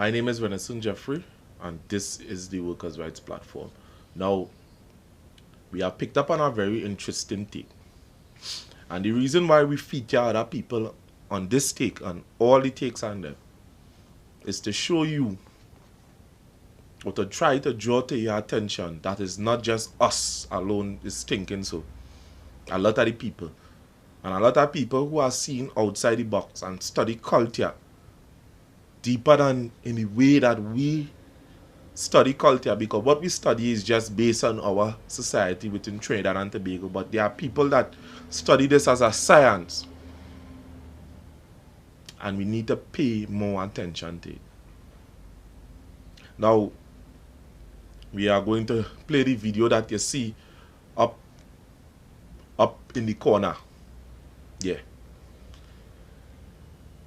My name is Renison Jeffrey, and this is the Workers' Rights Platform. Now, we have picked up on a very interesting take. And the reason why we feature other people on this take and all the takes on them is to show you or to try to draw to your attention that it's not just us alone is thinking so. A lot of the people. And a lot of people who are seen outside the box and study culture deeper than in the way that we study culture, because what we study is just based on our society within Trinidad and Tobago, but there are people that study this as a science, and we need to pay more attention to it. Now, we are going to play the video that you see up in the corner. Yeah.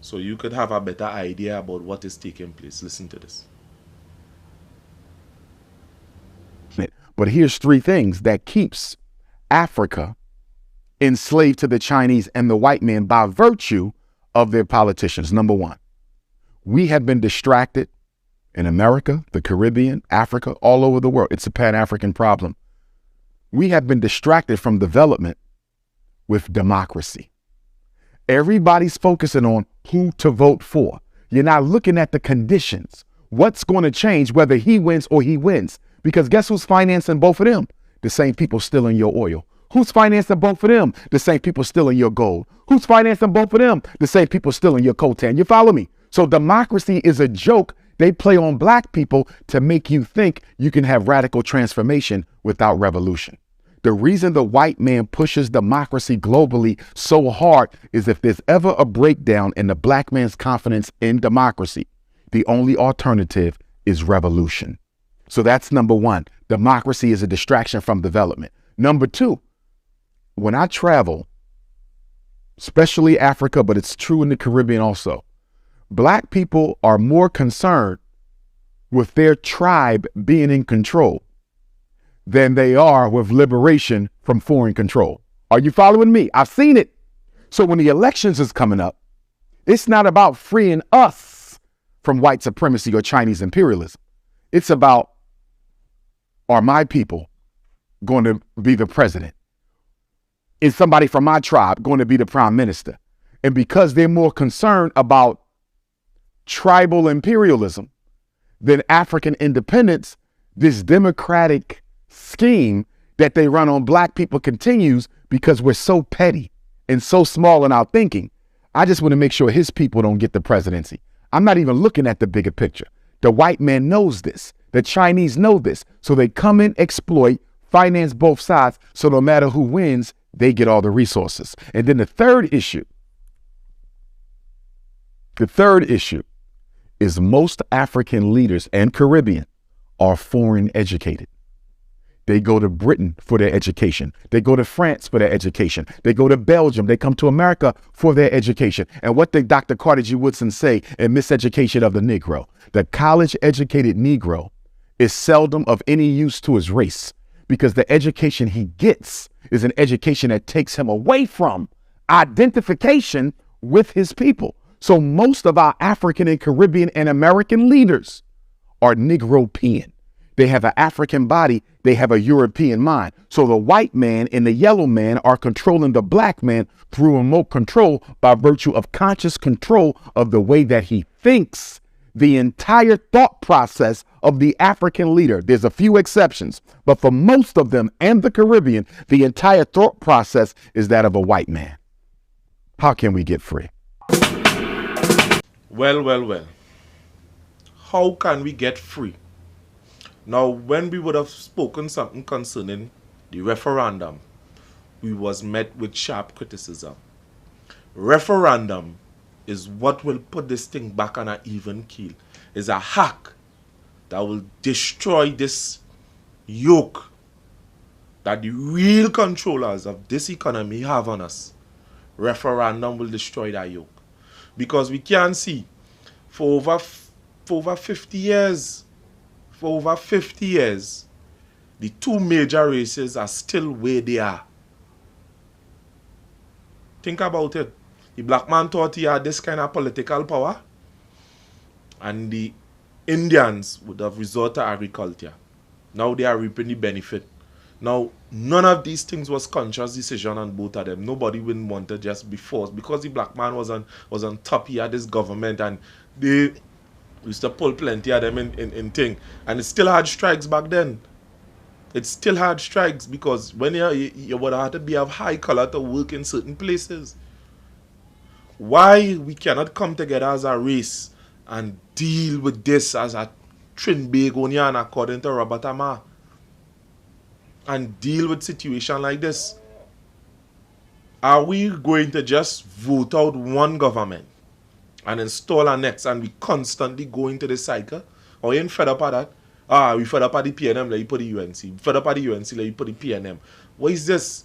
So you could have a better idea about what is taking place. Listen to this. But here's three things that keeps Africa enslaved to the Chinese and the white man by virtue of their politicians. Number one, we have been distracted in America, the Caribbean, Africa, all over the world. It's a Pan-African problem. We have been distracted from development with democracy. Everybody's focusing on who to vote for. You're not looking at the conditions. What's going to change whether he wins or he wins? Because guess who's financing both of them? The same people stealing your oil. Who's financing both of them? The same people stealing your gold. Who's financing both of them? The same people stealing your coltan. You follow me? So democracy is a joke they play on black people to make you think you can have radical transformation without revolution. The reason the white man pushes democracy globally so hard is if there's ever a breakdown in the black man's confidence in democracy, the only alternative is revolution. So that's number one. Democracy is a distraction from development. Number two, when I travel, especially Africa, but it's true in the Caribbean also, black people are more concerned with their tribe being in control than they are with liberation from foreign control. Are you following me? I've seen it. So when the elections is coming up, it's not about freeing us from white supremacy or Chinese imperialism. It's about, are my people going to be the president? Is somebody from my tribe going to be the prime minister? And because they're more concerned about tribal imperialism than African independence, this democratic scheme that they run on black people continues because we're so petty and so small in our thinking. I just want to make sure his people don't get the presidency. I'm not even looking at the bigger picture. The white man knows this. The Chinese know this. So they come in, exploit, finance both sides. So no matter who wins, they get all the resources. And then the third issue is most African leaders and Caribbean are foreign educated. They go to Britain for their education. They go to France for their education. They go to Belgium. They come to America for their education. And what did Dr. Carter G. Woodson say in Miseducation of the Negro? The college-educated Negro is seldom of any use to his race because the education he gets is an education that takes him away from identification with his people. So most of our African and Caribbean and American leaders are Negropean. They have an African body. They have a European mind. So the white man and the yellow man are controlling the black man through remote control by virtue of conscious control of the way that he thinks. The entire thought process of the African leader, there's a few exceptions, but for most of them and the Caribbean, the entire thought process is that of a white man. How can we get free? Well. How can we get free? Now, when we would have spoken something concerning the referendum, we was met with sharp criticism. Referendum is what will put this thing back on an even keel. It's a hack that will destroy this yoke that the real controllers of this economy have on us. Referendum will destroy that yoke. Because we can see for over 50 years, the two major races are still where they are. Think about it. The black man thought he had this kind of political power, and the Indians would have resorted to agriculture. Now they are reaping the benefit. Now, none of these things was conscious decision on both of them. Nobody wouldn't want to just be forced. Because the black man was on top, he had this government, and they used to pull plenty of them in thing. And it still had strikes back then. It still had strikes because when you would have to be of high color to work in certain places. Why we cannot come together as a race and deal with this as a Trinbagonian according to Robert Amar, and deal with situation like this? Are we going to just vote out one government and install our next, and we constantly go into this cycle? Or you ain't fed up at that? We fed up at the PNM, let you put the UNC. Fed up at the UNC, let you put the PNM. What is this?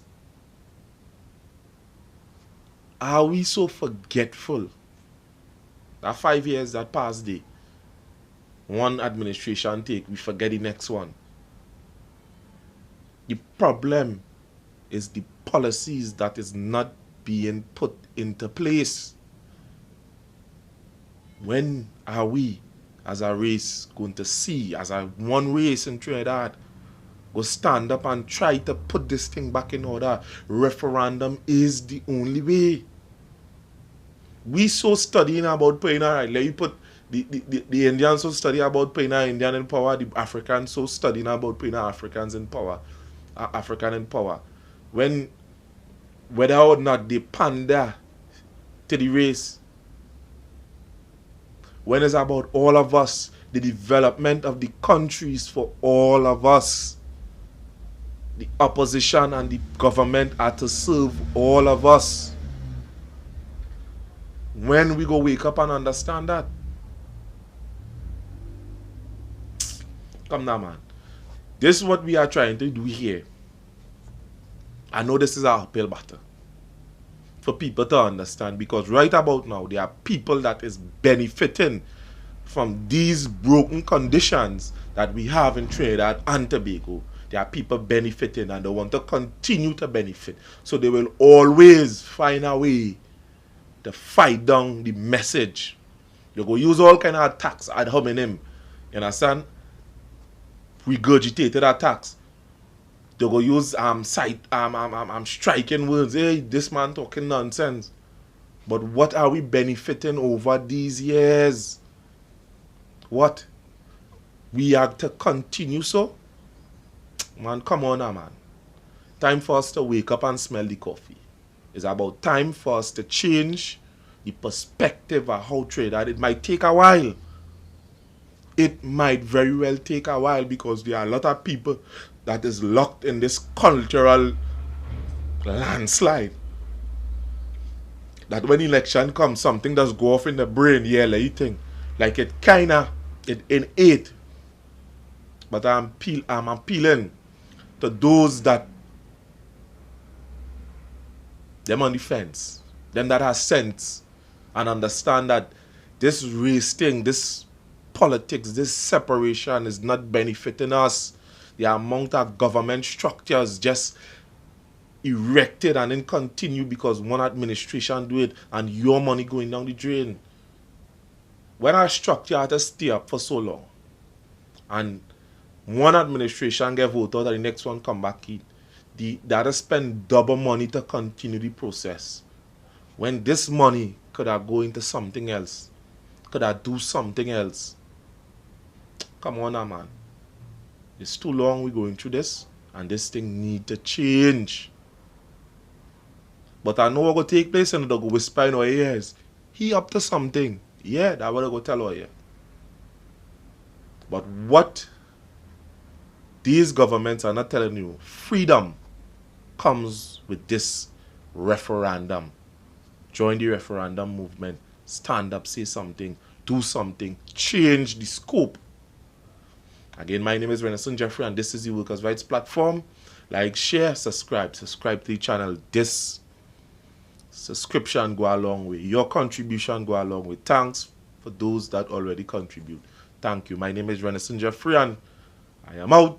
Are we so forgetful? That 5 years that past day, one administration take, we forget the next one. The problem is the policies that is not being put into place. When are we as a race going to see, as a one race in Trinidad, go stand up and try to put this thing back in order? Referendum is the only way. We so studying about putting our, let you put the Indians so study about putting our Indian in power, the Africans so studying about putting our Africans in power, African in power. When, whether or not they pander to the race, when it's about all of us, the development of the countries for all of us, the opposition and the government are to serve all of us. When we go wake up and understand that? Come now, man. This is what we are trying to do here. I know this is an uphill battle for people to understand, because right about now, there are people that is benefiting from these broken conditions that we have in Trinidad and Tobago. There are people benefiting, and they want to continue to benefit. So they will always find a way to fight down the message. You go use all kind of attacks ad hominem. You understand? Regurgitated attacks. They go use striking words. Hey, this man talking nonsense. But what are we benefiting over these years? What? We have to continue so? Man, come on now, man. Time for us to wake up and smell the coffee. It's about time for us to change the perspective of how Trinidad. It might take a while. It might very well take a while, because there are a lot of people that is locked in this cultural landslide. That when election comes, something does go off in the brain, yeah, like you think. Like it innate. But I'm appealing to those that them on the fence, them that have sense and understand that this race thing, this politics, this separation is not benefiting us. The amount of government structures just erected and then continue because one administration do it, and your money going down the drain. When our structure had to stay up for so long, and one administration get voted out and the next one come back in, they had to spend double money to continue the process, when this money could have go into something else, could have do something else. Come on now, man. It's too long we're going through this, and this thing need to change. But I know what will take place, and they'll go whisper in our ears, he up to something. Yeah, that's what I go tell her. But what these governments are not telling you, freedom comes with this referendum. Join the referendum movement. Stand up, say something, do something, change the scope. Again, my name is Renison Jeffrey, and this is the Workers' Rights Platform. Like, share, subscribe to the channel. This subscription go a long way. Your contribution go a long way. Thanks for those that already contribute. Thank you. My name is Renison Jeffrey, and I am out.